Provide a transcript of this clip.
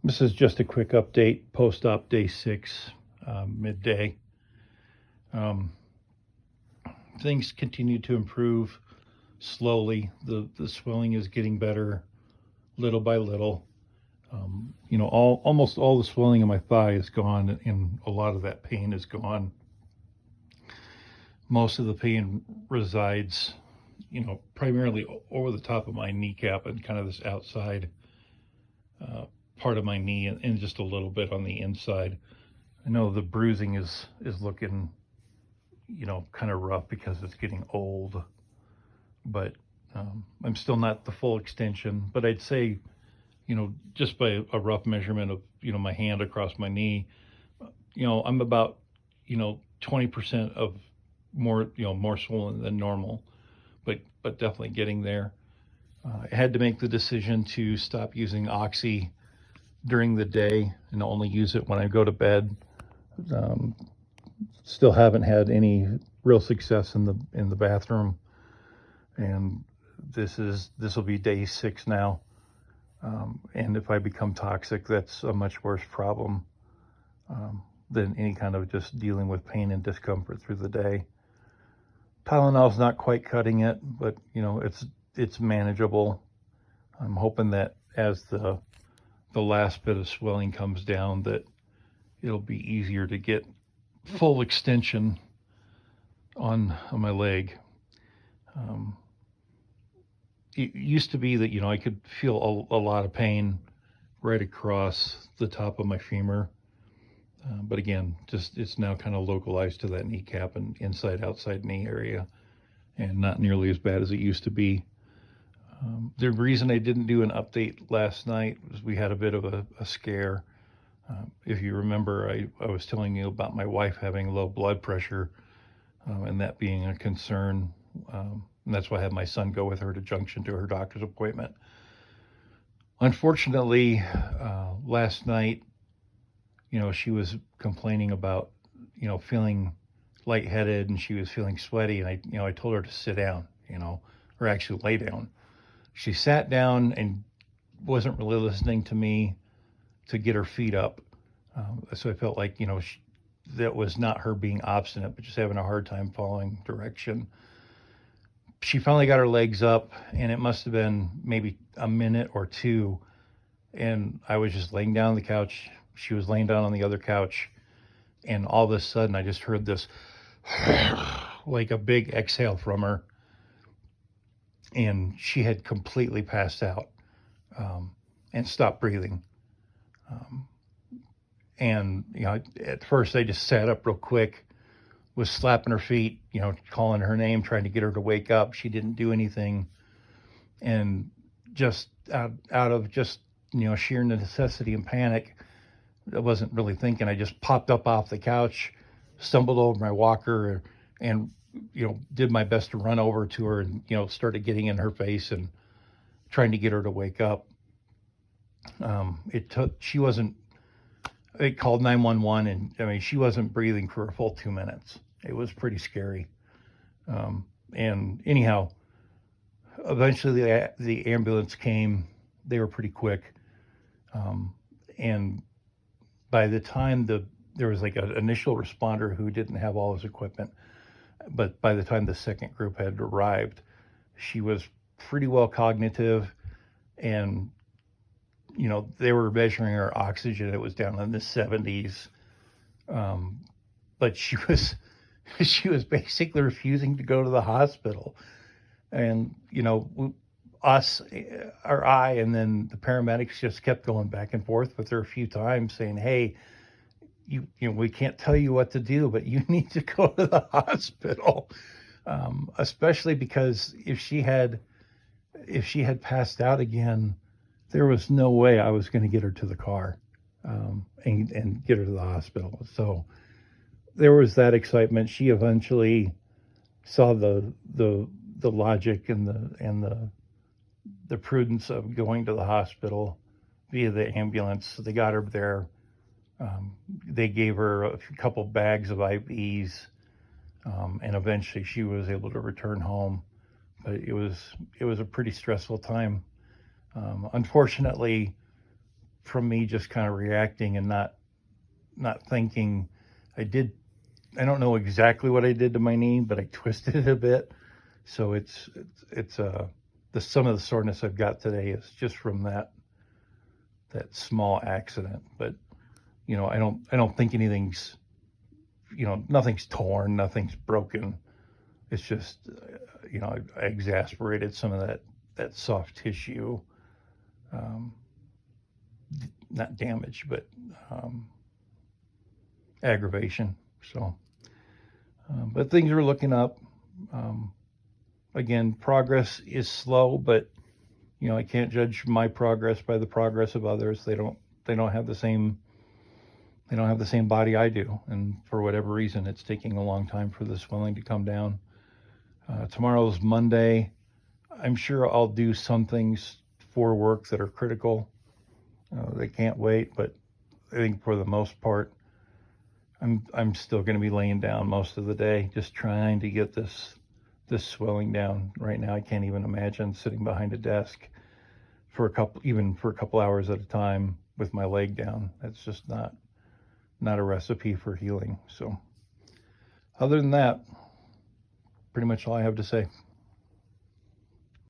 This is just a quick update, post-op day 6, midday. Um, Things continue to improve slowly. The swelling is getting better little by little. Almost all the swelling in my thigh is gone, and a lot of that pain is gone. Most of the pain resides, primarily over the top of my kneecap and kind of this outside uh, part of my knee, and just a little bit on the inside. I know the bruising is looking, kind of rough because it's getting old, but I'm still not the full extension. But I'd say, just by a rough measurement of, my hand across my knee, I'm about, 20% of more swollen than normal, but definitely getting there. I had to make the decision to stop using Oxy during the day and only use it when I go to bed. Um, Still haven't had any real success in the bathroom, and this will be day 6 now. And if I become toxic, that's a much worse problem than any kind of just dealing with pain and discomfort through the day. Tylenol's not quite cutting it, but it's manageable. I'm hoping that as the last bit of swelling comes down, that it'll be easier to get full extension on my leg. Um, it used to be that I could feel a lot of pain right across the top of my femur, but again, just it's now kind of localized to that kneecap and inside outside knee area, and not nearly as bad as it used to be. The reason I didn't do an update last night was we had a bit of a scare. If you remember, I was telling you about my wife having low blood pressure, and that being a concern. And that's why I had my son go with her to Junction to her doctor's appointment. Unfortunately, last night, she was complaining about, feeling lightheaded, and she was feeling sweaty. And I told her to sit down, or actually lay down. She sat down and wasn't really listening to me to get her feet up. So I felt like, that was not her being obstinate, but just having a hard time following direction. She finally got her legs up, and it must have been maybe a minute or two. And I was just laying down on the couch. She was laying down on the other couch. And all of a sudden, I just heard this like a big exhale from her. And she had completely passed out and stopped breathing. Um, and, at first I just sat up real quick, was slapping her feet, calling her name, trying to get her to wake up. She didn't do anything. And just out of just, sheer necessity and panic, I wasn't really thinking. I just popped up off the couch, stumbled over my walker, and, did my best to run over to her and, started getting in her face and trying to get her to wake up. It called 911, and I mean, she wasn't breathing for a full 2 minutes. It was pretty scary. And anyhow, eventually the ambulance came. They were pretty quick. And by the time there was like an initial responder who didn't have all his equipment, but by the time the second group had arrived, she was pretty well cognitive, and they were measuring her oxygen. It was down in the 70s, but she was she was basically refusing to go to the hospital. And us, or I, and then the paramedics just kept going back and forth with her a few times, saying, "Hey, we can't tell you what to do, but you need to go to the hospital." Especially because if she had passed out again, there was no way I was going to get her to the car, and get her to the hospital. So there was that excitement. She eventually saw the logic and the prudence of going to the hospital via the ambulance. They got her there. They gave her a couple bags of IVs, and eventually she was able to return home. But it was a pretty stressful time. Unfortunately, from me just kind of reacting and not thinking. I don't know exactly what I did to my knee, but I twisted it a bit. So it's some of the soreness I've got today is just from that small accident. But I don't think anything's, nothing's torn, nothing's broken. It's just, I exasperated some of that soft tissue, not damage, but aggravation. So, but things are looking up. Again, progress is slow, but I can't judge my progress by the progress of others. They don't have the same body I do, and for whatever reason, it's taking a long time for the swelling to come down. Tomorrow's Monday. I'm sure I'll do some things for work that are critical. They can't wait, but I think for the most part, I'm still going to be laying down most of the day, just trying to get this swelling down. Right now, I can't even imagine sitting behind a desk for a couple hours at a time with my leg down. That's just not a recipe for healing. So other than that, pretty much all I have to say.